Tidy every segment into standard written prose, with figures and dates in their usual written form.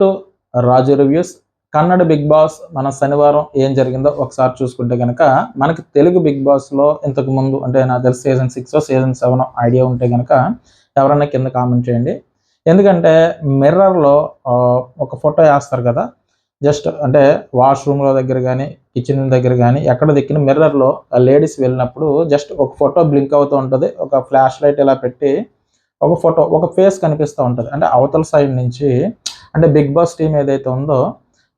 To Raju reviews. Kannada Bigg Boss మన శనివారం ఏం జరిగిందో ఒకసారి చూసుకుంటే కనుక మనకి తెలుగు బిగ్ బాస్లో ఇంతకు ముందు అంటే నాకు తెలిసి సీజన్ 6 సీజన్ 7 ఐడియా ఉంటే కనుక ఎవరన్నా కింద కామెంట్ చేయండి. ఎందుకంటే మిర్రర్లో ఒక ఫోటో వేస్తారు కదా, జస్ట్ అంటే వాష్రూమ్లో దగ్గర కానీ కిచెన్ దగ్గర కానీ ఎక్కడ దిక్కిన మిర్రర్లో లేడీస్ వెళ్ళినప్పుడు జస్ట్ ఒక ఫోటో బ్లింక్ అవుతూ ఉంటుంది. ఒక ఫ్లాష్ లైట్ ఇలా పెట్టి ఒక ఫోటో ఒక ఫేస్ కనిపిస్తూ ఉంటుంది. అంటే అవతల సైడ్ నుంచి అంటే బిగ్ బాస్ టీం ఏదైతే ఉందో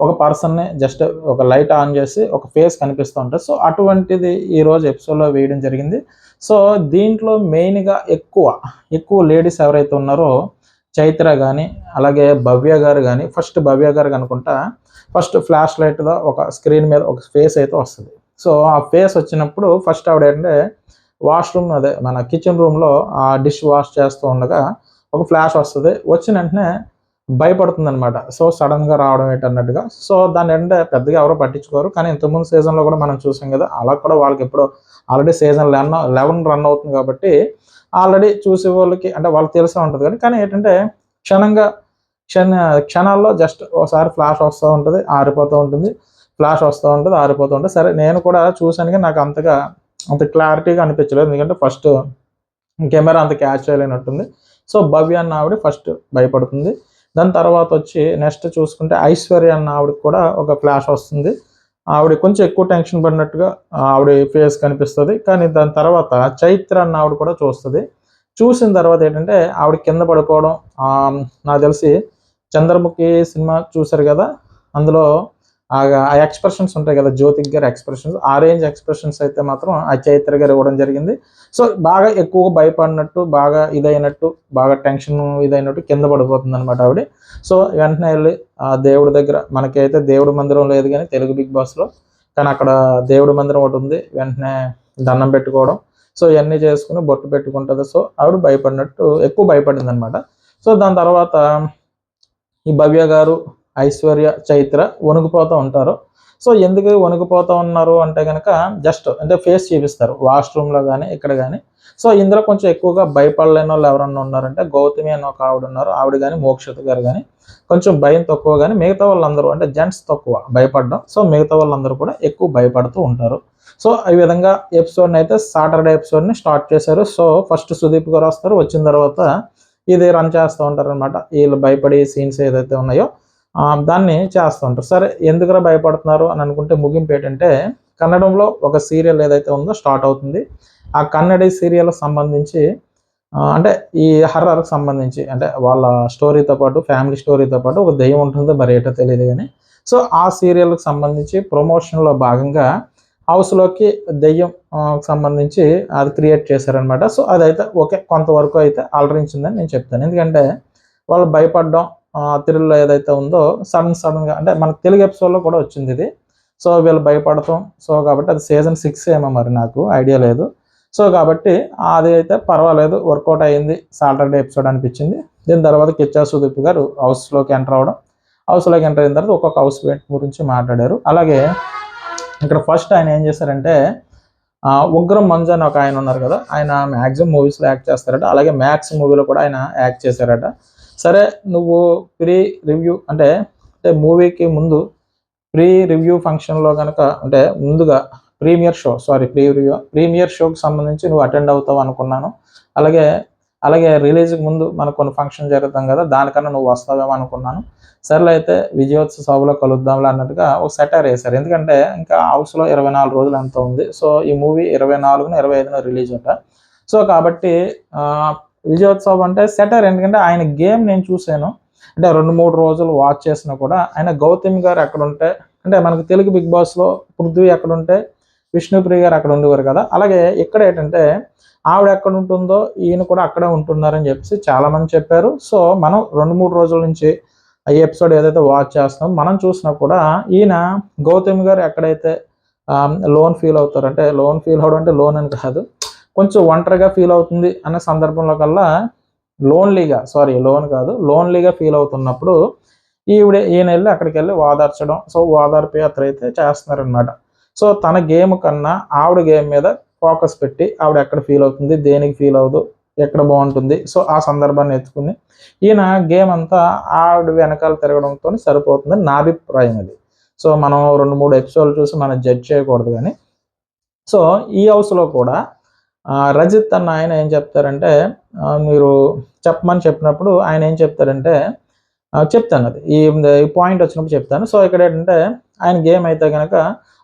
ఒక పర్సన్ని జస్ట్ ఒక లైట్ ఆన్ చేసి ఒక ఫేస్ కనిపిస్తూ ఉంటుంది. సో అటువంటిది ఈరోజు ఎపిసోడ్లో వేయడం జరిగింది. సో దీంట్లో మెయిన్గా ఎక్కువ లేడీస్ ఎవరైతే ఉన్నారో చైత్ర కానీ అలాగే భవ్య గారు కానీ, ఫస్ట్ భవ్య గారు అనుకుంటా ఫస్ట్ ఫ్లాష్ లైట్గా ఒక స్క్రీన్ మీద ఒక ఫేస్ అయితే వస్తుంది. సో ఆ ఫేస్ వచ్చినప్పుడు ఫస్ట్ ఆవిడ ఏంటంటే వాష్రూమ్ అదే మన కిచెన్ రూమ్లో ఆ డిష్ వాష్ చేస్తూ ఉండగా ఒక ఫ్లాష్ వస్తుంది. వచ్చిన వెంటనే భయపడుతుంది అనమాట. సో సడన్గా రావడం ఏంటన్నట్టుగా. సో దాన్ని ఏంటంటే పెద్దగా ఎవరో పట్టించుకోరు. కానీ ఇంతకుముందు సీజన్లో కూడా మనం చూసాం కదా, అలా కూడా వాళ్ళకి ఎప్పుడో ఆల్రెడీ సీజన్ 11 రన్ అవుతుంది కాబట్టి ఆల్రెడీ చూసే వాళ్ళకి అంటే వాళ్ళకి తెలిసే ఉంటుంది. కానీ ఏంటంటే క్షణాల్లో జస్ట్ ఒకసారి ఫ్లాష్ వస్తూ ఉంటుంది, ఆరిపోతూ ఉంటుంది, ఫ్లాష్ వస్తూ ఉంటుంది, ఆరిపోతూ ఉంటుంది. సరే నేను కూడా చూసాను కానీ నాకు అంత క్లారిటీగా అనిపించలేదు. ఎందుకంటే ఫస్ట్ కెమెరా అంత క్యాచ్ చేయలేనట్టుంది. సో భవ్య అన్న ఆవిడ ఫస్ట్ భయపడుతుంది. దాని తర్వాత వచ్చి నెక్స్ట్ చూసుకుంటే ఐశ్వర్య అన్న ఆవిడకి కూడా ఒక ఫ్లాష్ వస్తుంది. ఆవిడ కొంచెం ఎక్కువ టెన్షన్ పడినట్టుగా ఆవిడ ఫేస్ కనిపిస్తుంది. కానీ దాని తర్వాత చైత్ర అన్న ఆవిడ కూడా చూస్తుంది. చూసిన తర్వాత ఏంటంటే ఆవిడ కింద పడిపోవడం, నాకు తెలిసి చంద్రముఖి సినిమా చూశారు కదా, అందులో ఆ ఎక్స్ప్రెషన్స్ ఉంటాయి కదా, జ్యోతిక్ గారి ఎక్స్ప్రెషన్స్, ఆ రేంజ్ ఎక్స్ప్రెషన్స్ అయితే మాత్రం ఆ చైత్ర గారు ఇవ్వడం జరిగింది. సో బాగా ఎక్కువగా భయపడినట్టు, బాగా ఇదైనట్టు, బాగా టెన్షన్ ఇదైనట్టు కింద పడిపోతుంది అనమాట ఆవిడ. సో వెంటనే వెళ్ళి ఆ దేవుడి దగ్గర, మనకైతే దేవుడి మందిరం లేదు కానీ తెలుగు బిగ్ బాస్లో, కానీ అక్కడ దేవుడి మందిరం ఒకటి ఉంది. వెంటనే దండం పెట్టుకోవడం, సో ఇవన్నీ చేసుకుని బొట్టు పెట్టుకుంటుంది. సో ఆవిడ భయపడినట్టు ఎక్కువ భయపడింది అనమాట. సో దాని తర్వాత ఈ భవ్య గారు, ఐశ్వర్య, చైత్ర వణుకుపోతూ ఉంటారు. సో ఎందుకు వణుకుపోతూ ఉన్నారు అంటే కనుక జస్ట్ అంటే ఫేస్ చూపిస్తారు వాష్రూమ్లో కానీ ఇక్కడ కానీ. సో ఇందులో కొంచెం ఎక్కువగా భయపడలేని వాళ్ళు ఎవరన్నా ఉన్నారంటే గౌతమి అని ఒక ఆవిడ ఉన్నారు, ఆవిడ కానీ మోక్షిత గారు కానీ కొంచెం భయం తక్కువ. కానీ మిగతా వాళ్ళందరూ అంటే జెంట్స్ తక్కువ భయపడడం. సో మిగతా వాళ్ళందరూ కూడా ఎక్కువ భయపడుతూ ఉంటారు. సో ఈ విధంగా ఎపిసోడ్ని అయితే సాటర్డే ఎపిసోడ్ని స్టార్ట్ చేశారు. సో ఫస్ట్ సుదీప్ గారు వస్తారు, వచ్చిన తర్వాత ఇది రన్ చేస్తూ ఉంటారు అనమాట. వీళ్ళు భయపడి సీన్స్ ఏదైతే ఉన్నాయో దాన్ని చేస్తూ ఉంటారు. సరే ఎందుకురా భయపడుతున్నారు అని అనుకుంటే ముగింపు ఏంటంటే కన్నడంలో ఒక సీరియల్ ఏదైతే ఉందో స్టార్ట్ అవుతుంది. ఆ కన్నడ సీరియల్కి సంబంధించి అంటే ఈ హర్రర్కి సంబంధించి అంటే వాళ్ళ స్టోరీతో పాటు ఫ్యామిలీ స్టోరీతో పాటు ఒక దెయ్యం ఉంటుందో మరి ఏటో తెలియదు కానీ. సో ఆ సీరియల్కి సంబంధించి ప్రమోషన్లో భాగంగా హౌస్లోకి దెయ్యం సంబంధించి అది క్రియేట్ చేశారనమాట. సో అదైతే ఓకే, కొంతవరకు అయితే అలరించిందని నేను చెప్తాను. ఎందుకంటే వాళ్ళు భయపడడం థ్రిల్ ఏదైతే ఉందో సడన్గా అంటే మనకు తెలుగు ఎపిసోడ్లో కూడా వచ్చింది ఇది. సో వీళ్ళు భయపడతాం. సో కాబట్టి అది సీజన్ 6 ఏమో మరి నాకు ఐడియా లేదు. సో కాబట్టి అది అయితే పర్వాలేదు, వర్కౌట్ అయ్యింది, సాటర్డే ఎపిసోడ్ అనిపించింది. దీని తర్వాత కిచ్చా సుదీప్ గారు హౌస్లోకి ఎంటర్ అవ్వడం, హౌస్లోకి ఎంటర్ అయిన తర్వాత ఒక్కొక్క హౌస్ మేట్ గురించి మాట్లాడారు. అలాగే ఇక్కడ ఫస్ట్ ఆయన ఏం చేశారంటే ఉగ్రం మంజు అని ఒక ఆయన ఉన్నారు కదా, ఆయన మ్యాక్సిమం మూవీస్లో యాక్ట్ చేస్తారట. అలాగే మ్యాక్స్ మూవీలో కూడా ఆయన యాక్ట్ చేశారట. సరే నువ్వు ప్రీ రివ్యూ అంటే మూవీకి ముందు ప్రీ రివ్యూ ఫంక్షన్లో కనుక అంటే ముందుగా ప్రీమియర్ షోకి సంబంధించి నువ్వు అటెండ్ అవుతావు అనుకున్నాను. అలాగే రిలీజ్కి ముందు మనకు కొన్ని ఫంక్షన్ జరుగుతాం కదా, దానికన్నా నువ్వు వస్తావేమో అనుకున్నాను. సర్లే అయితే విజయోత్సవ సభలో కలుద్దాంలే అన్నట్టుగా ఒక సెటైర్ వేశారు. ఎందుకంటే ఇంకా హౌస్లో 24 రోజులు ఎంత ఉంది. సో ఈ మూవీ 24న 25న రిలీజ్ అట. సో కాబట్టి విజయోత్సవం అంటే సెటైర్. ఎందుకంటే ఆయన గేమ్ నేను చూశాను, అంటే 2-3 రోజులు వాచ్ చేసినా కూడా ఆయన గౌతమి గారు ఎక్కడుంటే అంటే మనకు తెలుగు బిగ్ బాస్లో పృథ్వీ ఎక్కడుంటే విష్ణుప్రియ గారు అక్కడ ఉండేవారు కదా, అలాగే ఇక్కడ ఏంటంటే ఆవిడ ఎక్కడ ఉంటుందో ఈయన కూడా అక్కడే ఉంటున్నారని చెప్పేసి చాలామంది చెప్పారు. సో మనం 2-3 రోజుల నుంచి ఈ ఎపిసోడ్ ఏదైతే వాచ్ చేస్తాం మనం చూసినా కూడా ఈయన గౌతమి గారు ఎక్కడైతే లోన్ ఫీల్ అవుతారు, అంటే లోన్ ఫీల్ అవడం అంటే లోన్ అని కాదు, కొంచెం ఒంటరిగా ఫీల్ అవుతుంది అనే సందర్భంలో కల్లా లోన్లీగా ఫీల్ అవుతున్నప్పుడు ఈయన వెళ్ళి అక్కడికి వెళ్ళి ఓదార్చడం. సో ఓదార్పు యాత్ర అయితే చేస్తున్నారనమాట. సో తన గేమ్ కన్నా ఆవిడ గేమ్ మీద ఫోకస్ పెట్టి ఆవిడ ఎక్కడ ఫీల్ అవుతుంది, దేనికి ఫీల్ అవ్వదు, ఎక్కడ బాగుంటుంది, సో ఆ సందర్భాన్ని ఎత్తుకుని ఈయన గేమ్ అంతా ఆవిడ వెనకాల తిరగడంతో సరిపోతుంది నా అభిప్రాయం అది. సో మనం 2-3 ఎపిసోడ్లు చూసి మనం జడ్జ్ చేయకూడదు కానీ, సో ఈ హౌస్లో కూడా రజిత్ అన్న ఆయన ఏం చెప్తారంటే, మీరు చెప్పమని చెప్పినప్పుడు ఆయన ఏం చెప్తారంటే, చెప్తాను అది ఈ పాయింట్ వచ్చినప్పుడు చెప్తాను. సో ఇక్కడ ఏంటంటే ఆయన గేమ్ అయితే కనుక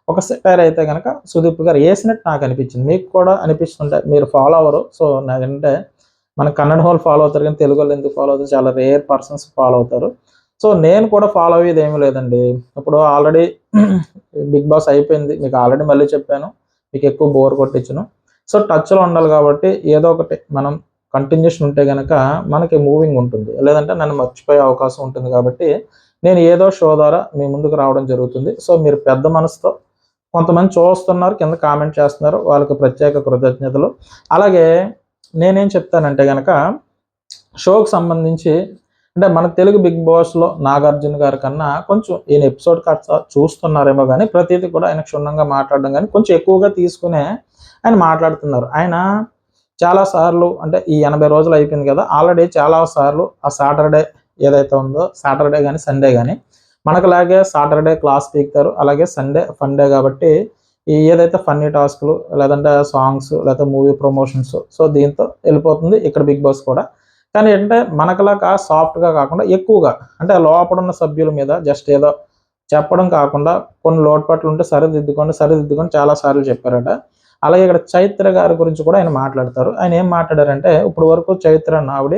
ఒక సెటైర్ అయితే కనుక సుదీప్ గారు వేసినట్టు నాకు అనిపించింది. మీకు కూడా అనిపిస్తుంటే మీరు ఫాలో అవ్వరు. సో నాకంటే మన కన్నడ వాళ్ళు ఫాలో అవుతారు కానీ తెలుగు వాళ్ళు ఎందుకు ఫాలో అవుతారు, చాలా రేర్ పర్సన్స్ ఫాలో అవుతారు. సో నేను కూడా ఫాలో అయ్యేది ఏమీ లేదండి. ఇప్పుడు ఆల్రెడీ బిగ్ బాస్ అయిపోయింది, మీకు ఆల్రెడీ మళ్ళీ చెప్పాను, మీకు ఎక్కువ బోర్ కొట్టించను. సో టచ్లో ఉండాలి కాబట్టి ఏదో ఒకటి మనం కంటిన్యూషన్ ఉంటే కనుక మనకి మూవింగ్ ఉంటుంది, లేదంటే నన్ను మర్చిపోయే అవకాశం ఉంటుంది. కాబట్టి నేను ఏదో షో ద్వారా మీ ముందుకు రావడం జరుగుతుంది. సో మీరు పెద్ద మనసుతో కొంతమంది చూస్తున్నారు, కింద కామెంట్ చేస్తున్నారు, వాళ్ళకి ప్రత్యేక కృతజ్ఞతలు. అలాగే నేనేం చెప్తానంటే కనుక షోకి సంబంధించి అంటే మన తెలుగు బిగ్ బాస్లో నాగార్జున గారి కన్నా కొంచెం ఈయన ఎపిసోడ్ కాస్త చూస్తున్నారేమో కానీ ప్రతిదీ కూడా ఆయన క్షుణ్ణంగా మాట్లాడడం కానీ కొంచెం ఎక్కువగా తీసుకునే ఆయన మాట్లాడుతున్నారు. ఆయన చాలాసార్లు అంటే ఈ 80 రోజులు అయిపోయింది కదా, ఆల్రెడీ చాలాసార్లు ఆ సాటర్డే ఏదైతే ఉందో సాటర్డే కానీ సండే కానీ మనకులాగే సాటర్డే క్లాస్ పీకుతారు, అలాగే సండే ఫన్ డే కాబట్టి ఈ ఏదైతే ఫన్నీ టాస్క్లు లేదంటే సాంగ్స్ లేకపోతే మూవీ ప్రమోషన్స్, సో దీంతో వెళ్ళిపోతుంది ఇక్కడ బిగ్ బాస్ కూడా. కానీ ఏంటంటే మనకులాగా సాఫ్ట్గా కాకుండా ఎక్కువగా అంటే లోపల ఉన్న సభ్యుల మీద జస్ట్ ఏదో చెప్పడం కాకుండా కొన్ని లోటుపాట్లు ఉంటే సరిదిద్దుకొని చాలాసార్లు చెప్పారట. అలాగే ఇక్కడ చైత్ర గారి గురించి కూడా ఆయన మాట్లాడతారు. ఆయన ఏం మాట్లాడారంటే ఇప్పుడు వరకు చైత్ర ఆవిడ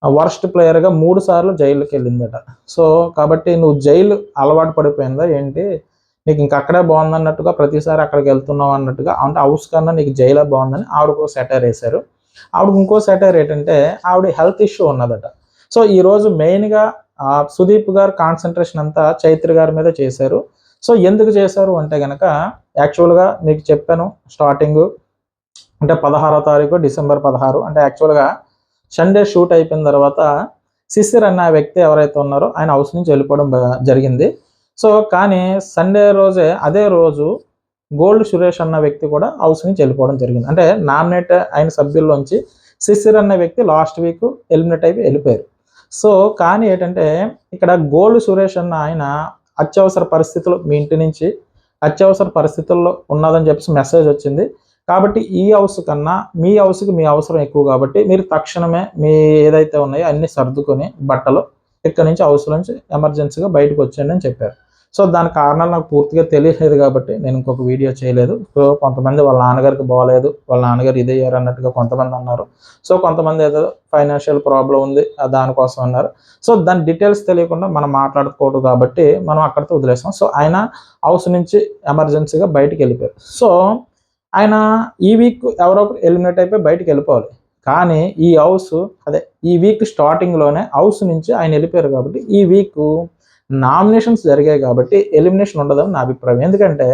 వర్స్ట్ ప్లేయర్గా 3 సార్లు జైలుకి వెళ్ళిందట. సో కాబట్టి నువ్వు జైలు అలవాటు పడిపోయిందా ఏంటి, నీకు ఇంక అక్కడే బాగుందన్నట్టుగా ప్రతిసారి అక్కడికి వెళ్తున్నావు అన్నట్టుగా, అంటే హౌస్ కన్నా నీకు జైలే బాగుందని ఆవిడకు సెటైర్ వేశారు. ఆవిడకి ఇంకో సెటైర్ ఏంటంటే ఆవిడ హెల్త్ ఇష్యూ ఉన్నదట. సో ఈరోజు మెయిన్గా సుదీప్ గారు కాన్సన్ట్రేషన్ అంతా చైత్ర గారి మీద చేశారు. సో ఎందుకు చేశారు అంటే కనుక యాక్చువల్గా మీకు చెప్పాను స్టార్టింగ్ అంటే 16వ తారీఖు డిసెంబర్ 16 అంటే యాక్చువల్గా సండే షూట్ అయిపోయిన తర్వాత శిశిర్ అన్న వ్యక్తి ఎవరైతే ఉన్నారో ఆయన హౌస్ నుంచి వెళ్ళిపోవడం జరిగింది. సో కానీ సండే రోజే అదే రోజు గోల్డ్ సురేష్ అన్న వ్యక్తి కూడా హౌస్ నుంచి వెళ్ళిపోవడం జరిగింది. అంటే నామినేట్ అయిన సభ్యుల్లోంచి శిశిర్ అన్న వ్యక్తి లాస్ట్ వీక్ ఎలిమినేట్ అయిపోయి వెళ్ళిపోయారు. సో కానీ ఏంటంటే ఇక్కడ గోల్డ్ సురేష్ అన్న ఆయన అత్యవసర పరిస్థితులు మీ ఇంటి నుంచి అత్యవసర పరిస్థితుల్లో ఉన్నదని చెప్పేసి మెసేజ్ వచ్చింది. కాబట్టి ఈ హౌస్ కన్నా మీ హౌస్కి మీ అవసరం ఎక్కువ కాబట్టి మీరు తక్షణమే మీ ఏదైతే ఉన్నాయో అన్ని సర్దుకొని బట్టలు ఇక్కడ నుంచి హౌస్ నుంచి ఎమర్జెన్సీగా బయటకు వచ్చేయండి అని చెప్పారు. సో దాని కారణాలు నాకు పూర్తిగా తెలియలేదు కాబట్టి నేను ఇంకొక వీడియో చేయలేదు. సో కొంతమంది వాళ్ళ నాన్నగారికి బాగలేదు, వాళ్ళ నాన్నగారు ఇదయ్యారు అన్నట్టుగా కొంతమంది అన్నారు. సో కొంతమంది ఏదో ఫైనాన్షియల్ ప్రాబ్లం ఉంది దానికోసం అన్నారు. సో దాని డీటెయిల్స్ తెలియకుండా మనం మాట్లాడుకోవడం కాబట్టి మనం అక్కడితో వదిలేసాం. సో ఆయన హౌస్ నుంచి ఎమర్జెన్సీగా బయటికి వెళ్ళిపోయారు. సో ఆయన ఈ వీక్ ఎవరో ఒకరు ఎలిమినేట్ అయిపోయి బయటికి వెళ్ళిపోవాలి. కానీ ఈ హౌస్ ఈ వీక్ స్టార్టింగ్లోనే హౌస్ నుంచి ఆయన వెళ్ళిపోయారు కాబట్టి ఈ వీక్ నామినేషన్స్ జరిగాయి కాబట్టి ఎలిమినేషన్ ఉండదని నా అభిప్రాయం. ఎందుకంటే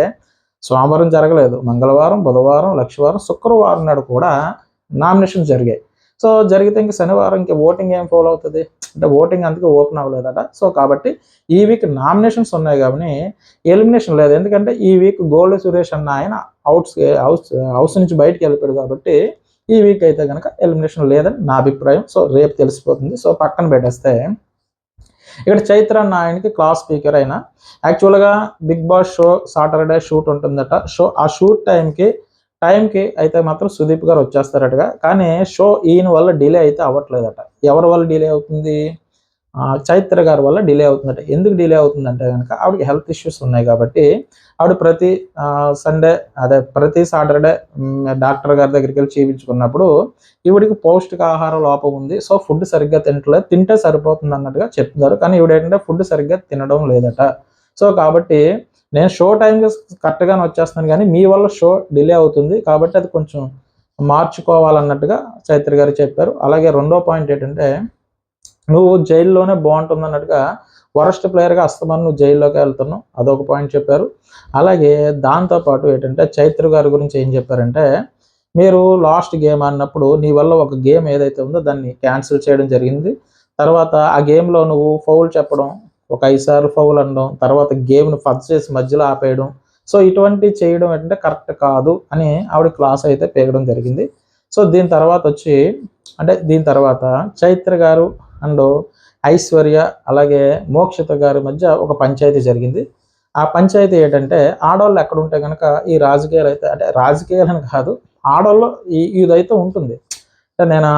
సోమవారం జరగలేదు, మంగళవారం, బుధవారం, లక్షవారం, శుక్రవారం నాడు కూడా నామినేషన్స్ జరిగాయి. సో జరిగితే ఇంక శనివారం ఇంక ఓటింగ్ ఏం ఫాలో అవుతుంది అంటే ఓటింగ్ అందుకే ఓపెన్ అవ్వలేదట. సో కాబట్టి ఈ వీక్ నామినేషన్స్ ఉన్నాయి కాబట్టి ఎలిమినేషన్ లేదు. ఎందుకంటే ఈ వీక్ గోల్డ్ సురేష్ అన్న ఆయన హౌస్ నుంచి బయటికి వెళ్ళిపోయాడు కాబట్టి ఈ వీక్ అయితే కనుక ఎలిమినేషన్ లేదని నా అభిప్రాయం. సో రేపు తెలిసిపోతుంది. సో పక్కన పెట్టేస్తే ఇక్కడ చైత్ర అన్న ఆయనకి క్లాస్ స్పీకర్ అయినా యాక్చువల్గా Bigg Boss show Saturday shoot ఉంటుందట. ఆ షూట్ టైంకి అయితే మాత్రం సుదీప్ గారు వచ్చేస్తారటగా. కానీ షో ఈయన వల్ల డిలే అయితే అవ్వట్లేదట. ఎవరి వల్ల డిలే అవుతుంది, చైత్ర గారి వల్ల డిలే అవుతుందట. ఎందుకు డిలే అవుతుందంటే కనుక ఆవిడకి హెల్త్ ఇష్యూస్ ఉన్నాయి కాబట్టి ఆవిడ ప్రతి సాటర్డే డాక్టర్ గారి దగ్గరికి వెళ్ళి చూపించుకున్నప్పుడు ఈవిడికి పౌష్టికాహార లోపం ఉంది. సో ఫుడ్ సరిగ్గా తినట్లేదు, తింటే సరిపోతుంది అన్నట్టుగా చెప్తున్నారు. కానీ ఈవిడ ఏంటంటే ఫుడ్ సరిగ్గా తినడం లేదట. సో కాబట్టి నేను షో టైంకి కరెక్ట్గానే వచ్చేస్తున్నాను కానీ మీ వల్ల షో డిలే అవుతుంది కాబట్టి అది కొంచెం మార్చుకోవాలన్నట్టుగా చైత్ర గారు చెప్పారు. అలాగే రెండో పాయింట్ ఏంటంటే నువ్వు జైల్లోనే బాగుంటుంది అన్నట్టుగా వరస్ట్ ప్లేయర్గా అస్తమానం నువ్వు జైల్లోకి వెళ్తున్నావు, అదొక పాయింట్ చెప్పారు. అలాగే దాంతోపాటు ఏంటంటే చైత్ర గారి గురించి ఏం చెప్పారంటే మీరు లాస్ట్ గేమ్ ఆడినప్పుడు నీ వల్ల ఒక గేమ్ ఏదైతే ఉందో దాన్ని క్యాన్సిల్ చేయడం జరిగింది. తర్వాత ఆ గేమ్లో నువ్వు ఫౌల్ చెప్పడం, ఒక 5 సార్లు ఫౌల్ అనడం, తర్వాత గేమ్ను ఫస్ట్ చేసి మధ్యలో ఆపేయడం, సో ఇటువంటి చేయడం ఏంటంటే కరెక్ట్ కాదు అని ఆవిడ క్లాస్ అయితే పేగడం జరిగింది. సో దీని తర్వాత వచ్చి దీని తర్వాత చైత్ర గారు అండ్ ఐశ్వర్య అలాగే మోక్షిత గారి మధ్య ఒక పంచాయతీ జరిగింది. ఆ పంచాయతీ ఏంటంటే ఆడవాళ్ళు ఎక్కడ ఉంటే కనుక ఈ రాజకీయాలు అయితే రాజకీయాలని కాదు, ఆడవాళ్ళు ఇదైతే ఉంటుంది. నేను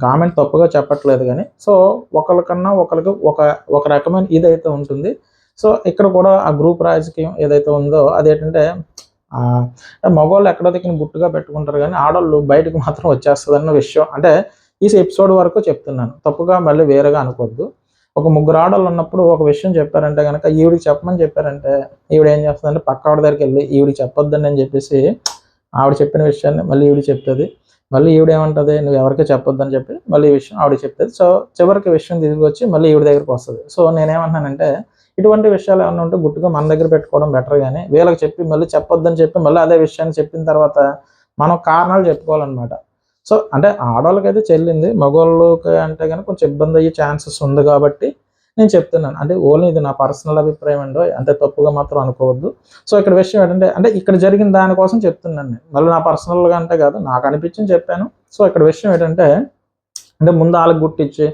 కామెంట్ తప్పుగా చెప్పట్లేదు కానీ సో ఒకరికన్నా ఒకరికి ఒక రకమైన ఇదైతే ఉంటుంది. సో ఇక్కడ కూడా ఆ గ్రూప్ రాజకీయం ఏదైతే ఉందో అదేంటంటే మగవాళ్ళు ఎక్కడో దగ్గర గుట్టుగా పెట్టుకుంటారు కానీ ఆడవాళ్ళు బయటకు మాత్రం వచ్చేస్తుంది అన్న విషయం ఈ ఎపిసోడ్ వరకు చెప్తున్నాను. తప్పుగా మళ్ళీ వేరేగా అనుకోవద్దు. ఒక ముగ్గురు ఆడవాళ్ళు ఉన్నప్పుడు ఒక విషయం చెప్పారంటే కనుక ఈవిడికి చెప్పమని చెప్పారంటే ఈవిడ ఏం చేస్తుందంటే పక్క ఆవిడ దగ్గరికి వెళ్ళి ఈవిడికి చెప్పొద్దండి అని చెప్పేసి ఆవిడ చెప్పిన విషయాన్ని మళ్ళీ ఈవిడ చెప్తుంది. మళ్ళీ ఈవిడ ఏమంటుంది, నువ్వు ఎవరికీ చెప్పొద్దని చెప్పి మళ్ళీ ఈ విషయం ఆవిడ చెప్తుంది. సో చివరికి విషయం తీసుకొచ్చి మళ్ళీ ఈవిడ దగ్గరికి వస్తుంది. సో నేనేమంటున్నానంటే ఇటువంటి విషయాలు ఏమన్నా ఉంటే గుట్టుగా మన దగ్గర పెట్టుకోవడం బెటర్, కానీ వీళ్ళకి చెప్పి మళ్ళీ చెప్పొద్దని చెప్పి మళ్ళీ అదే విషయాన్ని చెప్పిన తర్వాత మనం కారణాలు చెప్పుకోవాలన్నమాట. సో ఆడవాళ్ళకైతే చెల్లింది, మగవాళ్ళకి అంటే కనుక కొంచెం ఇబ్బంది అయ్యే ఛాన్సెస్ ఉంది కాబట్టి నేను చెప్తున్నాను. ఓన్లీ ఇది నా పర్సనల్ అభిప్రాయం అండి, తప్పుగా మాత్రం అనుకోవద్దు. సో ఇక్కడ విషయం ఏంటంటే ఇక్కడ జరిగిన దానికోసం చెప్తున్నాను నేను, మళ్ళీ నా పర్సనల్గా అంటే కాదు, నాకు అనిపించింది చెప్పాను. సో ఇక్కడ విషయం ఏంటంటే ముందు వాళ్ళకి గుట్టించి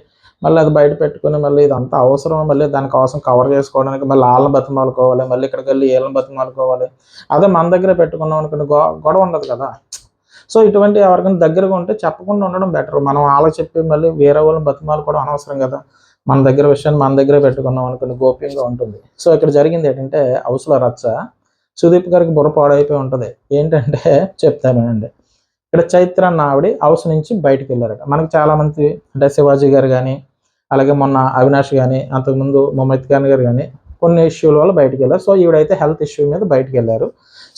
మళ్ళీ అది బయట పెట్టుకుని మళ్ళీ ఇదంతా అవసరం, మళ్ళీ దానికోసం కవర్ చేసుకోవడానికి మళ్ళీ వాళ్ళని బతిమాలుకోవాలి, మళ్ళీ ఇక్కడికి వెళ్ళి వీళ్ళని బతిమాలుకోవాలి. అదే మన దగ్గర పెట్టుకున్నాం అనుకుని గొడవ ఉండదు కదా. సో ఇటువంటి ఎవరికైనా దగ్గరగా ఉంటే చెప్పకుండా ఉండడం బెటర్. మనం వాళ్ళకి చెప్పి మళ్ళీ వేరే వాళ్ళని బతిమాలుకోవడం అనవసరం కదా. మన దగ్గర విషయాన్ని మన దగ్గరే పెట్టుకున్నాం అనుకుని గోప్యంగా ఉంటుంది. సో ఇక్కడ జరిగింది ఏంటంటే హౌస్లో రచ్చ. సుదీప్ గారికి బుర్ర పాడైపోయి ఉంటుంది. ఏంటంటే చెప్తానండి, ఇక్కడ చైత్ర అన్న ఆవిడ హౌస్ నుంచి బయటకు వెళ్ళారట. మనకి చాలామంది శివాజీ గారు కానీ అలాగే మొన్న అవినాష్ కానీ అంతకుముందు మొహమ్మద్ ఖాన్ గారు కానీ కొన్ని ఇష్యూల వల్ల బయటకు వెళ్ళారు. సో ఈవిడైతే హెల్త్ ఇష్యూ మీద బయటకు వెళ్ళారు.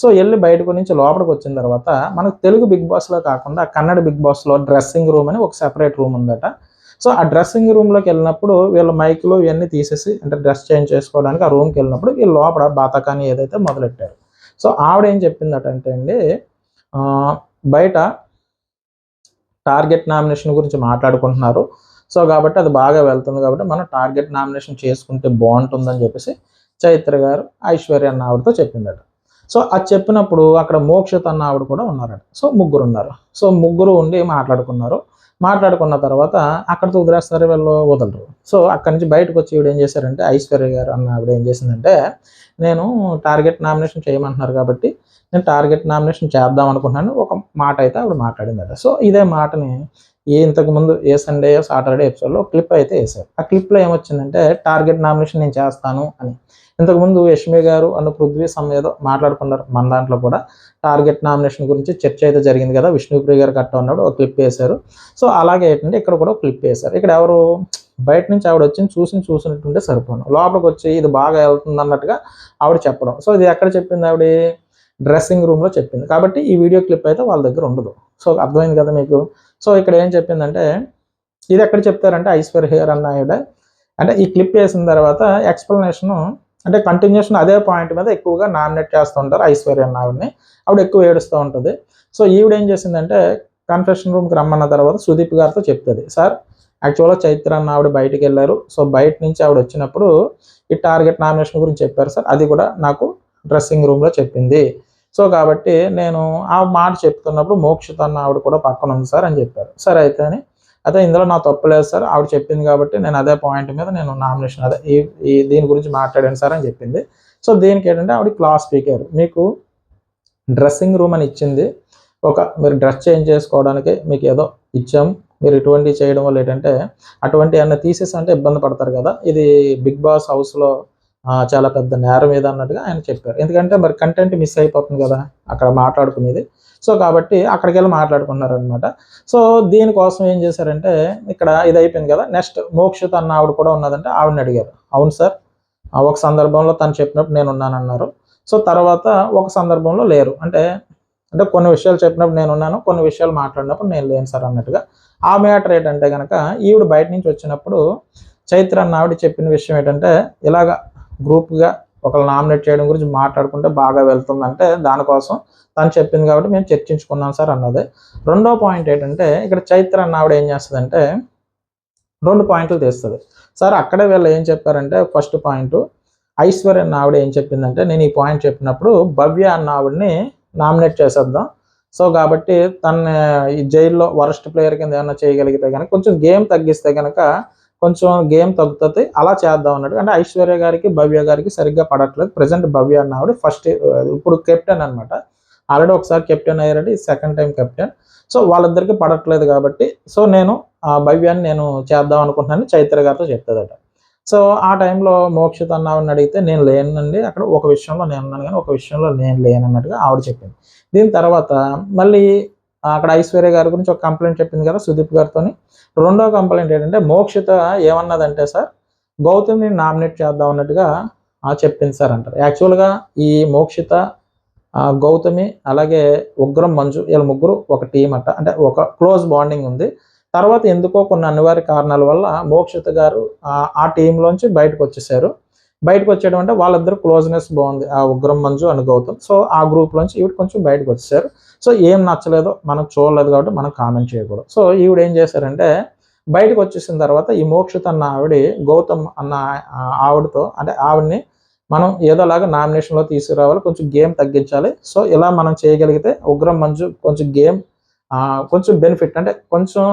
సో వెళ్ళి బయటకు నుంచి లోపలికి వచ్చిన తర్వాత మనకు తెలుగు బిగ్ బాస్లో కాకుండా కన్నడ బిగ్ బాస్లో డ్రెస్సింగ్ రూమ్ అని ఒక సెపరేట్ రూమ్ ఉందట. సో ఆ డ్రెస్సింగ్ రూమ్లోకి వెళ్ళినప్పుడు వీళ్ళ మైక్లో ఇవన్నీ తీసేసి డ్రెస్ చేంజ్ చేసుకోవడానికి ఆ రూమ్కి వెళ్ళినప్పుడు వీళ్ళు లోపల బాతకాన్ని ఏదైతే మొదలెట్టారు. సో ఆవిడ ఏం చెప్పిందటంటే బయట టార్గెట్ నామినేషన్ గురించి మాట్లాడుకుంటున్నారు. సో కాబట్టి అది బాగా వెళ్తుంది కాబట్టి మనం టార్గెట్ నామినేషన్ చేసుకుంటే బాగుంటుందని చెప్పేసి చైత్ర గారు ఐశ్వర్య అన్న ఆవిడతో చెప్పిందట. సో అది చెప్పినప్పుడు అక్కడ మోక్షిత అన్న ఆవిడ కూడా ఉన్నారట. సో ముగ్గురు ఉన్నారు. సో ముగ్గురు ఉండి మాట్లాడుకున్న తర్వాత అక్కడితో వదిలేస్తారు, వీళ్ళు వదలరు. సో అక్కడి నుంచి బయటకు వచ్చి ఈవిడ ఏం చేశారంటే ఐశ్వర్య గారు అన్న ఆవిడ ఏం చేసిందంటే నేను టార్గెట్ నామినేషన్ చేయమంటున్నారు కాబట్టి నేను టార్గెట్ నామినేషన్ చేద్దాం అనుకుంటున్నాను ఒక మాట అయితే ఆవిడ మాట్లాడిందట. సో ఇదే మాటని ఇంతకుముందు సండే సాటర్డే ఎపిసోడ్లో క్లిప్ అయితే వేశారు. ఆ క్లిప్లో ఏమొచ్చిందంటే టార్గెట్ నామినేషన్ నేను చేస్తాను అని. ఇంతకుముందు యష్మి గారు అన్న పృథ్వీ ఏదో మాట్లాడుకున్నారు. మన దాంట్లో కూడా టార్గెట్ నామినేషన్ గురించి చర్చ అయితే జరిగింది కదా, విష్ణుప్రియ గారు కట్ట ఉన్నాడు, ఒక క్లిప్ వేశారు. సో అలాగే ఏంటంటే ఇక్కడ కూడా క్లిప్ వేశారు. ఇక్కడ ఎవరు బయట నుంచి ఆవిడ వచ్చి చూసినట్టుంటే సరిపోను, లోపలికి వచ్చి ఇది బాగా వెళ్తుంది అన్నట్టుగా ఆవిడ చెప్పడం. సో ఇది ఎక్కడ చెప్పింది ఆవిడ, డ్రెస్సింగ్ రూమ్లో చెప్పింది. కాబట్టి ఈ వీడియో క్లిప్ అయితే వాళ్ళ దగ్గర ఉండదు. సో అర్థమైంది కదా మీకు. సో ఇక్కడ ఏం చెప్పిందంటే ఇది ఎక్కడ చెప్తారంటే ఐశ్వర్య గారు అన్న ఆవిడ ఈ క్లిప్ వేసిన తర్వాత ఎక్స్ప్లెనేషను కంటిన్యూషన్ అదే పాయింట్ మీద ఎక్కువగా నామినేట్ చేస్తూ ఉంటారు ఐశ్వర్య అన్న ఆవిడని. ఆవిడ ఎక్కువ ఏడుస్తూ ఉంటుంది. సో ఈవిడ ఏం చేసిందంటే కన్ఫెషన్ రూమ్కి రమ్మన్న తర్వాత సుదీప్ గారితో చెప్తుంది, సార్ యాక్చువల్గా చైత్ర అన్న ఆవిడ బయటికి వెళ్ళారు. సో బయట నుంచి ఆవిడ వచ్చినప్పుడు ఈ టార్గెట్ నామినేషన్ గురించి చెప్పారు సార్, అది కూడా నాకు డ్రెస్సింగ్ రూమ్లో చెప్పింది. సో కాబట్టి నేను ఆ మాట చెప్తున్నప్పుడు మోక్షిత అన్న ఆవిడ కూడా పక్కన ఉంది సార్ అని చెప్పారు. సరే అయితే ఇందులో నా తప్పు లేదు సార్, ఆవిడ చెప్పింది కాబట్టి నేను అదే పాయింట్ మీద నేను నామినేషన్ దీని గురించి మాట్లాడాను సార్ అని చెప్పింది. సో దీనికి ఏంటంటే ఆవిడ క్లాస్ స్పీకర్, మీకు డ్రెస్సింగ్ రూమ్ అని ఇచ్చింది, మీరు డ్రెస్ చేంజ్ చేసుకోవడానికి మీకు ఏదో ఇచ్చాం, మీరు ఇటువంటివి చేయడం వల్ల ఏంటంటే అటువంటి ఏమన్నా తీసేసి అంటే ఇబ్బంది పడతారు కదా, ఇది బిగ్ బాస్ హౌస్లో చాలా పెద్ద నేరం మీద అన్నట్టుగా ఆయన చెప్పారు. ఎందుకంటే మరి కంటెంట్ మిస్ అయిపోతుంది కదా అక్కడ మాట్లాడుకునేది. సో కాబట్టి అక్కడికి వెళ్ళి మాట్లాడుకున్నారనమాట. సో దీనికోసం ఏం చేశారంటే ఇక్కడ ఇది అయిపోయింది కదా, నెక్స్ట్ మోక్షిత అన్న ఆవిడ కూడా ఉన్నదంటే ఆవిడని అడిగారు. అవును సార్, ఒక సందర్భంలో తను చెప్పినప్పుడు నేను ఉన్నానన్నారు. సో తర్వాత ఒక సందర్భంలో లేరు, అంటే కొన్ని విషయాలు చెప్పినప్పుడు నేను ఉన్నాను, కొన్ని విషయాలు మాట్లాడినప్పుడు నేను లేను సార్ అన్నట్టుగా. ఆ మ్యాటర్ ఏంటంటే కనుక ఈవిడ బయట నుంచి వచ్చినప్పుడు చైత్ర అన్న ఆవిడ చెప్పిన విషయం ఏంటంటే ఇలాగా గ్రూప్గా ఒకళ్ళు నామినేట్ చేయడం గురించి మాట్లాడుకుంటే బాగా వెళ్తుందంటే దానికోసం తను చెప్పింది కాబట్టి మేము చర్చించుకున్నాం సార్ అన్నది. రెండో పాయింట్ ఏంటంటే ఇక్కడ చైత్ర అన్న ఆవిడ ఏం చేస్తుందంటే 2 పాయింట్లు తీస్తుంది. సార్ అక్కడే వీళ్ళు ఏం చెప్పారంటే ఫస్ట్ పాయింట్ ఐశ్వర్య అన్న ఆవిడ ఏం చెప్పిందంటే నేను ఈ పాయింట్ చెప్పినప్పుడు భవ్య అన్న ఆవిడని నామినేట్ చేసేద్దాం, సో కాబట్టి తన ఈ జైల్లో వరస్ట్ ప్లేయర్ కింద ఏమన్నా చేయగలిగితే కనుక కొంచెం గేమ్ తగ్గిస్తే కనుక కొంచెం గేమ్ తగ్గుతుంది, అలా చేద్దాం అన్నట్టు. అంటే ఐశ్వర్య గారికి భవ్య గారికి సరిగ్గా పడట్లేదు. ప్రజెంట్ భవ్య అన్న ఆవిడ ఫస్ట్ ఇప్పుడు కెప్టెన్ అనమాట. ఆల్రెడీ ఒకసారి కెప్టెన్ అయ్యారంటే ఇది సెకండ్ టైం కెప్టెన్. సో వాళ్ళిద్దరికి పడట్లేదు కాబట్టి సో నేను భవ్యాన్ని నేను చేద్దాం అనుకుంటున్నాను చైత్ర గారితో చెప్తుందట. సో ఆ టైంలో మోక్షిత అన్న ఆవిడని అడిగితే నేను లేనండి అక్కడ, ఒక విషయంలో నేను ఉన్నాను కానీ ఒక విషయంలో నేను లేనన్నట్టుగా ఆవిడ చెప్పింది. దీని తర్వాత మళ్ళీ అక్కడ ఐశ్వర్య గారి గురించి ఒక కంప్లైంట్ చెప్పింది కదా సుదీప్ గారితో. రెండో కంప్లైంట్ ఏంటంటే మోక్షిత ఏమన్నదంటే సార్ గౌతమ్ని నామినేట్ చేద్దాం అన్నట్టుగా చెప్పింది సార్ అంటారు. యాక్చువల్గా ఈ మోక్షిత గౌతమి అలాగే ఉగ్రం మంజు వీళ్ళ ముగ్గురు ఒక టీం అట్ట, అంటే ఒక క్లోజ్ బాండింగ్ ఉంది. తర్వాత ఎందుకో కొన్ని అనివార్య కారణాల వల్ల మోక్షిత గారు ఆ టీంలోంచి బయటకు వచ్చేసారు. బయటకు వచ్చేయడం అంటే వాళ్ళిద్దరు క్లోజ్నెస్ బాగుంది, ఆ ఉగ్రం మంజు అని గౌతమ్. సో ఆ గ్రూప్లోంచి ఈవిడ కొంచెం బయటకు వచ్చేసారు. సో ఏం నచ్చలేదో మనకు చూడలేదు కాబట్టి మనం కామెంట్ చేయకూడదు. సో ఈవిడ ఏం చేశారంటే బయటకు వచ్చేసిన తర్వాత ఈ మోక్షిత అన్న ఆవిడ గౌతమ్ అన్న ఆవిడతో, అంటే ఆవిడని మనం ఏదోలాగా నామినేషన్లో తీసుకురావాలి, కొంచెం గేమ్ తగ్గించాలి. సో ఇలా మనం చేయగలిగితే ఉగ్రం మంజు కొంచెం గేమ్ కొంచెం బెనిఫిట్ అంటే కొంచెం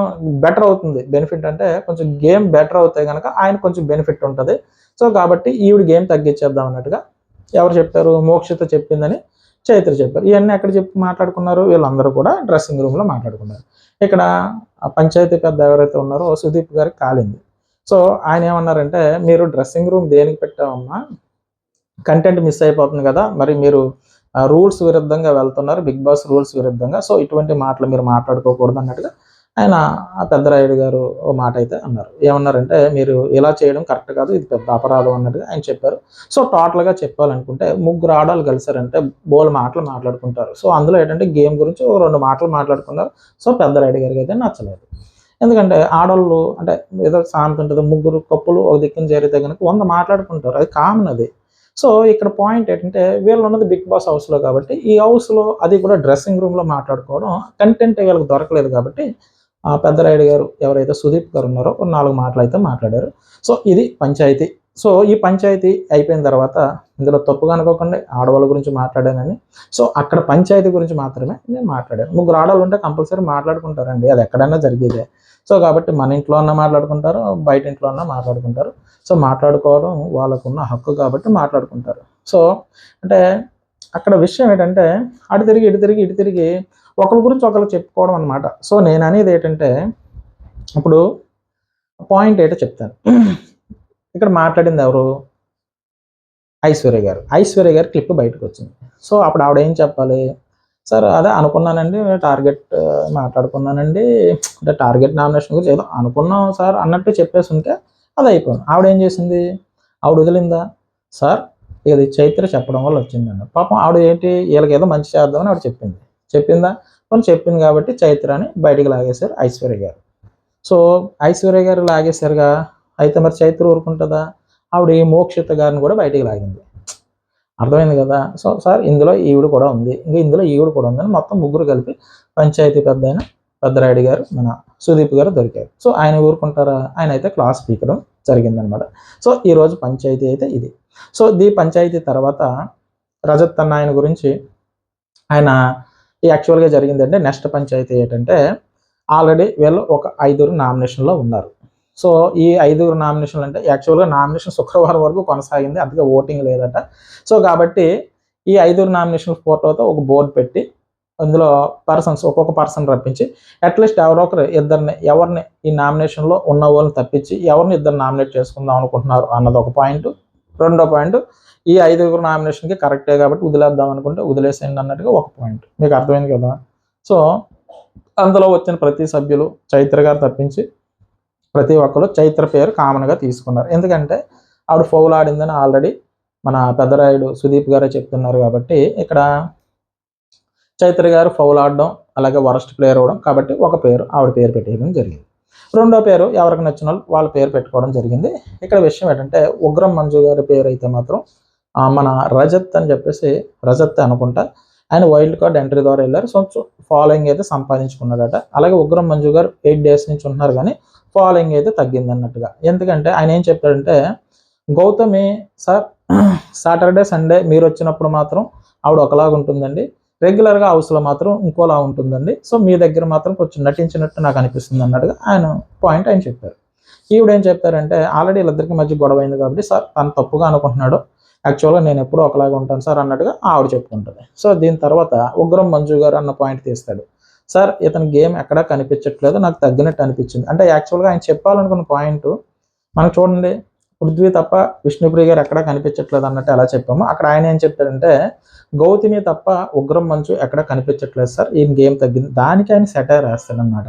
బెటర్ అవుతుంది. బెనిఫిట్ అంటే కొంచెం గేమ్ బెటర్ అవుతాయి కనుక ఆయన కొంచెం బెనిఫిట్ ఉంటుంది. సో కాబట్టి ఈవిడ గేమ్ తగ్గించేద్దాం అన్నట్టుగా ఎవరు చెప్పారు, మోక్షిత చెప్పిందని చైత్ర చెప్పారు. ఇవన్నీ ఎక్కడ చెప్పి మాట్లాడుకున్నారు, వీళ్ళందరూ కూడా డ్రెస్సింగ్ రూమ్లో మాట్లాడుకున్నారు. ఇక్కడ పంచాయతీ పెద్ద ఎవరైతే ఉన్నారో సుదీప్ గారికి కాలింది. సో ఆయన ఏమన్నారంటే మీరు డ్రెస్సింగ్ రూమ్ దేనికి పెట్టామమ్మా, కంటెంట్ మిస్ అయిపోతుంది కదా, మరి మీరు రూల్స్ విరుద్ధంగా వెళ్తున్నారు, బిగ్ బాస్ రూల్స్ విరుద్ధంగా. సో ఇటువంటి మాటలు మీరు మాట్లాడుకోకూడదు అన్నట్టుగా ఆయన పెద్దరాయుడు గారు ఓ మాట అయితే అన్నారు. ఏమన్నారంటే మీరు ఇలా చేయడం కరెక్ట్ కాదు, ఇది పెద్ద అపరాధం అన్నట్టుగా ఆయన చెప్పారు. సో టోటల్గా చెప్పాలనుకుంటే ముగ్గురు ఆడవాళ్ళు కలిసారంటే బోల్ మాటలు మాట్లాడుకుంటారు. సో అందులో ఏంటంటే గేమ్ గురించి ఓ 2 మాటలు మాట్లాడుకున్నారు. సో పెద్దరాయుడు గారికి అయితే నచ్చలేదు. ఎందుకంటే ఆడవాళ్ళు అంటే ఏదో సామెత ఉంటుంది, ముగ్గురు కప్పులు ఒక దిక్కున చేరితే కనుక 100 మాట్లాడుకుంటారు, అది కామన్ అది. సో ఇక్కడ పాయింట్ ఏంటంటే వీళ్ళు ఉన్నది బిగ్ బాస్ హౌస్లో కాబట్టి ఈ హౌస్లో అది కూడా డ్రెస్సింగ్ రూమ్లో మాట్లాడుకోవడం కంటెంట్ వీళ్ళకి దొరకలేదు కాబట్టి పెద్దరాయుడు గారు ఎవరైతే సుదీప్ గారు ఉన్నారో 4 మాటలు అయితే మాట్లాడారు. సో ఇది పంచాయతీ. సో ఈ పంచాయతీ అయిపోయిన తర్వాత ఇందులో తప్పుగా అనుకోకండి, ఆడవాళ్ళ గురించి మాట్లాడానని. సో అక్కడ పంచాయతీ గురించి మాత్రమే నేను మాట్లాడాను. ముగ్గురు ఆడవాళ్ళు ఉంటే కంపల్సరీ మాట్లాడుకుంటారండి, అది ఎక్కడైనా జరిగేదే. సో కాబట్టి మన ఇంట్లో అన్నా మాట్లాడుకుంటారు, బయట ఇంట్లో అన్నా మాట్లాడుకుంటారు. సో మాట్లాడుకోవడం వాళ్ళకున్న హక్కు కాబట్టి మాట్లాడుకుంటారు. సో అంటే అక్కడ విషయం ఏంటంటే అటు తిరిగి ఇటు తిరిగి ఇటు తిరిగి ఒకరి గురించి ఒకరు చెప్పుకోవడం అనమాట. సో నేను అనేది ఏంటంటే ఇప్పుడు పాయింట్ ఏంటో చెప్తాను. ఇక్కడ మాట్లాడింది ఎవరు, ఐశ్వర్య గారు. ఐశ్వర్య గారి క్లిప్ బయటకు వచ్చింది. సో అప్పుడు ఆవిడ ఏం చెప్పాలి, సార్ అదే అనుకున్నానండి, టార్గెట్ మాట్లాడుకున్నానండి, అంటే టార్గెట్ నామినేషన్ గురించి ఏదో అనుకున్నాం సార్ అన్నట్టు చెప్పేసి ఉంటే అది అయిపోయింది. ఆవిడ ఏం చేసింది, ఆవిడ వదిలిందా, సార్ ఇది చైత్ర చెప్పడం వల్ల వచ్చిందండి. పాపం ఆవిడ ఏంటి వీళ్ళకి ఏదో మంచి చేద్దామని ఆవిడ చెప్పిందా, కొన్ని చెప్పింది కాబట్టి చైత్రని బయటికి లాగేశారు ఐశ్వర్య గారు. సో ఐశ్వర్య గారు లాగేశారుగా, అయితే మరి చైత్ర ఊరుకుంటుందా, ఆవిడ ఈ మోక్షిత గారిని కూడా బయటికి లాగింది. అర్థమైంది కదా. సో సార్ ఇందులో ఈవిడ కూడా ఉంది, ఇంకా ఇందులో ఈవిడ కూడా ఉందని మొత్తం ముగ్గురు కలిపి పంచాయతీ పెద్దరాయుడు గారు మన సుదీప్ గారు దొరికారు. సో ఆయన ఊరుకుంటారా, ఆయన అయితే క్లాస్ పీకడం జరిగిందనమాట. సో ఈరోజు పంచాయతీ అయితే ఇది. సో ఈ పంచాయతీ తర్వాత రజత్ అన్న ఆయన గురించి ఆయన యాక్చువల్గా జరిగిందంటే నెక్స్ట్ పంచాయతీ ఏంటంటే ఆల్రెడీ వీళ్ళు ఒక 5 నామినేషన్లో ఉన్నారు. సో ఈ 5 నామినేషన్లు అంటే యాక్చువల్గా నామినేషన్ శుక్రవారం వరకు కొనసాగింది, అందుకే ఓటింగ్ లేదట. సో కాబట్టి ఈ 5 నామినేషన్ ఫోటోతో ఒక బోర్డు పెట్టి అందులో ఒక్కొక్క పర్సన్ రప్పించి అట్లీస్ట్ ఎవరిని ఈ నామినేషన్లో ఉన్న వాళ్ళని తప్పించి ఎవరిని ఇద్దరు నామినేట్ చేసుకుందాం అనుకుంటున్నారు అన్నది ఒక పాయింట్. రెండో పాయింట్, ఈ 5 నామినేషన్కి కరెక్టే కాబట్టి వదిలేద్దాం అనుకుంటే వదిలేసేయండి అన్నట్టుగా ఒక పాయింట్. మీకు అర్థమైంది కదా. సో అందులో వచ్చిన ప్రతి సభ్యులు చైత్ర గారు తప్పించి ప్రతి ఒక్కరు చైత్ర పేరు కామన్గా తీసుకున్నారు. ఎందుకంటే ఆవిడ ఫౌల్ ఆడిందని ఆల్రెడీ మన పెద్దరాయుడు సుదీప్ గారే చెప్తున్నారు కాబట్టి ఇక్కడ చైత్ర గారు ఫౌల్ ఆడడం అలాగే వరస్ట్ ప్లేయర్ అవ్వడం కాబట్టి ఒక పేరు ఆవిడ పేరు పెట్టేయడం జరిగింది. రెండో పేరు ఎవరికి నచ్చిన వాళ్ళ పేరు పెట్టుకోవడం జరిగింది. ఇక్కడ విషయం ఏంటంటే ఉగ్రం మంజు గారి పేరు అయితే మాత్రం మన రజత్ అని చెప్పేసి రజత్ అనుకుంటా ఆయన వైల్డ్ కార్డ్ ఎంట్రీ ద్వారా వెళ్ళారు. సో ఫాలోయింగ్ అయితే సంపాదించుకున్నాడట. అలాగే ఉగ్రం మంజు గారు 8 డేస్ నుంచి ఉంటున్నారు కానీ ఫాలోయింగ్ అయితే తగ్గింది అన్నట్టుగా. ఎందుకంటే ఆయన ఏం చెప్పాడంటే గౌతమి సార్ సాటర్డే సండే మీరు వచ్చినప్పుడు మాత్రం ఆవిడ ఒకలాగా ఉంటుందండి, రెగ్యులర్గా హౌస్లో మాత్రం ఇంకోలా ఉంటుందండి. సో మీ దగ్గర మాత్రం కొంచెం నటించినట్టు నాకు అనిపిస్తుంది అన్నట్టుగా ఆయన చెప్పారు. ఈవిడేం చెప్తారంటే ఆల్రెడీ వీళ్ళిద్దరికి మధ్య గొడవ అయింది కాబట్టి సార్ తను తప్పుగా అనుకుంటున్నాడు, యాక్చువల్గా నేను ఎప్పుడూ ఒకలాగా ఉంటాను సార్ అన్నట్టుగా ఆవిడ చెప్పుకుంటుంది. సో దీని తర్వాత ఉగ్రం మంజు గారు అన్న పాయింట్ తీస్తాడు. సార్ ఇతని గేమ్ ఎక్కడా కనిపించట్లేదు, నాకు తగ్గినట్టు అనిపించింది. అంటే యాక్చువల్గా ఆయన చెప్పాలనుకున్న పాయింట్ మనకు చూడండి, పృథ్వీ తప్ప విష్ణుప్రియ గారు ఎక్కడా కనిపించట్లేదు అన్నట్టు ఎలా చెప్పామో, అక్కడ ఆయన ఏం చెప్పాడంటే గౌతమి తప్ప ఉగ్రం మంచు ఎక్కడ కనిపించట్లేదు సార్, ఈయన గేమ్ తగ్గింది. దానికి ఆయన సెటైర్ వేస్తాడనమాట.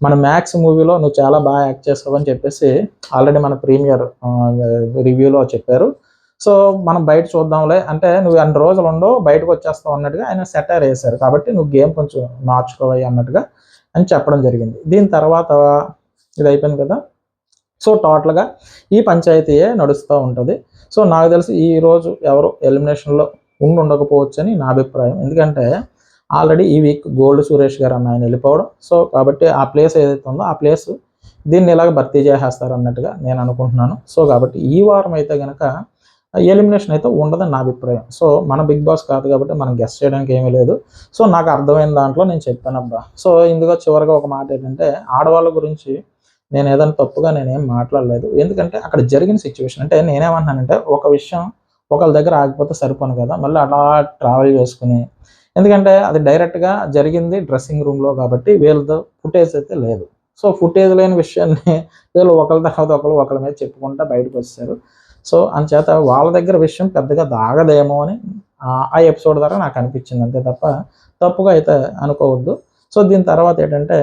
మన మ్యాక్స్ మూవీలో నువ్వు చాలా బాగా యాక్ట్ చేస్తావు అని చెప్పేసి ఆల్రెడీ మన ప్రీమియర్ రివ్యూలో చెప్పారు. సో మనం బయట చూద్దాంలే అంటే నువ్వు అన్ని రోజులు ఉండవు బయటకు వచ్చేస్తావు అన్నట్టుగా ఆయన సెటైర్ వేశారు. కాబట్టి నువ్వు గేమ్ కొంచెం మార్చుకోవాలి అన్నట్టుగా అని చెప్పడం జరిగింది. దీని తర్వాత ఇది అయిపోయింది కదా. సో టోటల్గా ఈ పంచాయతీయే నడుస్తూ ఉంటుంది. సో నాకు తెలిసి ఈరోజు ఎవరు ఎలిమినేషన్లో ఉండకపోవచ్చు అని నా అభిప్రాయం. ఎందుకంటే ఆల్రెడీ ఈ వీక్ గోల్డ్ సురేష్ గారు అన్న ఆయన వెళ్ళిపోవడం. సో కాబట్టి ఆ ప్లేస్ ఏదైతే ఉందో ఆ ప్లేస్ దీన్ని ఇలాగ భర్తీ చేసేస్తారు అన్నట్టుగా నేను అనుకుంటున్నాను. సో కాబట్టి ఈ వారం అయితే కనుక ఎలిమినేషన్ అయితే ఉండదని నా అభిప్రాయం. సో మన బిగ్ బాస్ కాదు కాబట్టి మనం గెస్ట్ చేయడానికి ఏమీ లేదు. సో నాకు అర్థమైన దాంట్లో నేను చెప్పాను అబ్బా. సో ఇందులో చివరిగా ఒక మాట ఏంటంటే ఆడవాళ్ళ గురించి నేను ఏదైనా తప్పుగా నేనేం మాట్లాడలేదు. ఎందుకంటే అక్కడ జరిగిన సిచ్యువేషన్ అంటే నేనేమంటున్నానంటే ఒక విషయం ఒకళ్ళ దగ్గర ఆగిపోతే సరిపోను కదా, మళ్ళీ అలా ట్రావెల్ చేసుకుని, ఎందుకంటే అది డైరెక్ట్గా జరిగింది డ్రెస్సింగ్ రూమ్లో కాబట్టి వీళ్ళతో ఫుటేజ్ అయితే లేదు. సో ఫుటేజ్ లేని విషయాన్ని వీళ్ళు ఒకళ్ళ తర్వాత ఒకళ్ళ మీద చెప్పుకుంటా బయటకు వచ్చారు. సో అంచేత వాళ్ళ దగ్గర విషయం పెద్దగా దాగదేమో అని ఆ ఎపిసోడ్ ద్వారా నాకు అనిపించింది, అంతే తప్ప తప్పుగా అయితే అనుకోవద్దు. సో దీని తర్వాత ఏంటంటే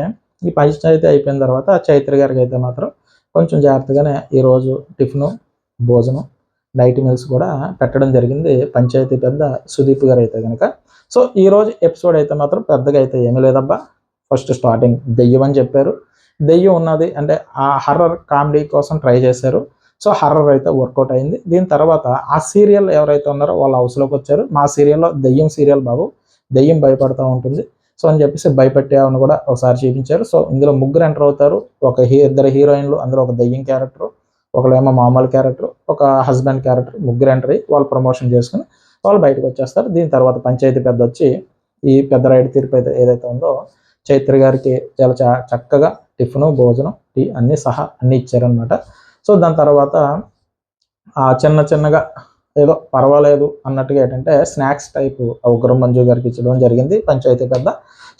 ఈ పంచాయతీ అయిపోయిన తర్వాత చైత్ర గారికి అయితే మాత్రం కొంచెం జాగ్రత్తగానే ఈరోజు టిఫిను భోజనం నైట్ మీల్స్ కూడా పెట్టడం జరిగింది పంచాయతీ పెద్ద సుదీప్ గారు అయితే కనుక. సో ఈరోజు ఎపిసోడ్ అయితే మాత్రం పెద్దగా అయితే ఏమీ లేదబ్బా. ఫస్ట్ స్టార్టింగ్ దెయ్యం అని చెప్పారు, దెయ్యం ఉన్నది అంటే ఆ హర్రర్ కామెడీ కోసం ట్రై చేశారు. సో హర్రర్ అయితే వర్కౌట్ అయింది. దీని తర్వాత ఆ సీరియల్ ఎవరైతే ఉన్నారో వాళ్ళ హౌస్లోకి వచ్చారు. మా సీరియల్లో దెయ్యం సీరియల్ బాబు, దెయ్యం భయపడుతూ ఉంటుంది సో అని చెప్పేసి భయపెట్టే ఆవిడని కూడా ఒకసారి చూపించారు. సో ఇందులో ముగ్గురు ఎంటర్ అవుతారు, ఇద్దరు హీరోయిన్లు, అందులో ఒక దెయ్యం క్యారెక్టర్, ఒకళ్ళేమో మామూలు క్యారెక్టర్, ఒక హస్బెండ్ క్యారెక్టర్, ముగ్గురు ఎంటర్ అయ్యి వాళ్ళు ప్రమోషన్ చేసుకుని వాళ్ళు బయటకు వచ్చేస్తారు. దీని తర్వాత పంచాయతీ పెద్ద వచ్చి ఈ పెద్ద రైడ్ తీర్పు అయితే ఏదైతే ఉందో చైత్ర గారికి చాలా చక్కగా టిఫిను భోజనం టీ అన్నీ ఇచ్చారనమాట. సో దాని తర్వాత చిన్నగా ఏదో పర్వాలేదు అన్నట్టుగా ఏంటంటే స్నాక్స్ టైపు ఉగ్రం మంజు గారికి ఇచ్చడం జరిగింది పంచాయతీ పెద్ద.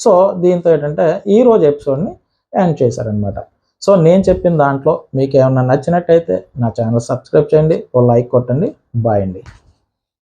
సో దీంతో ఏంటంటే ఈరోజు ఎపిసోడ్ని ఎండ్ చేశారనమాట. సో నేను చెప్పిన దాంట్లో మీకు ఏమన్నా నచ్చినట్టయితే నా ఛానల్ సబ్స్క్రైబ్ చేయండి, ఓ లైక్ కొట్టండి. బాయ్ అండి.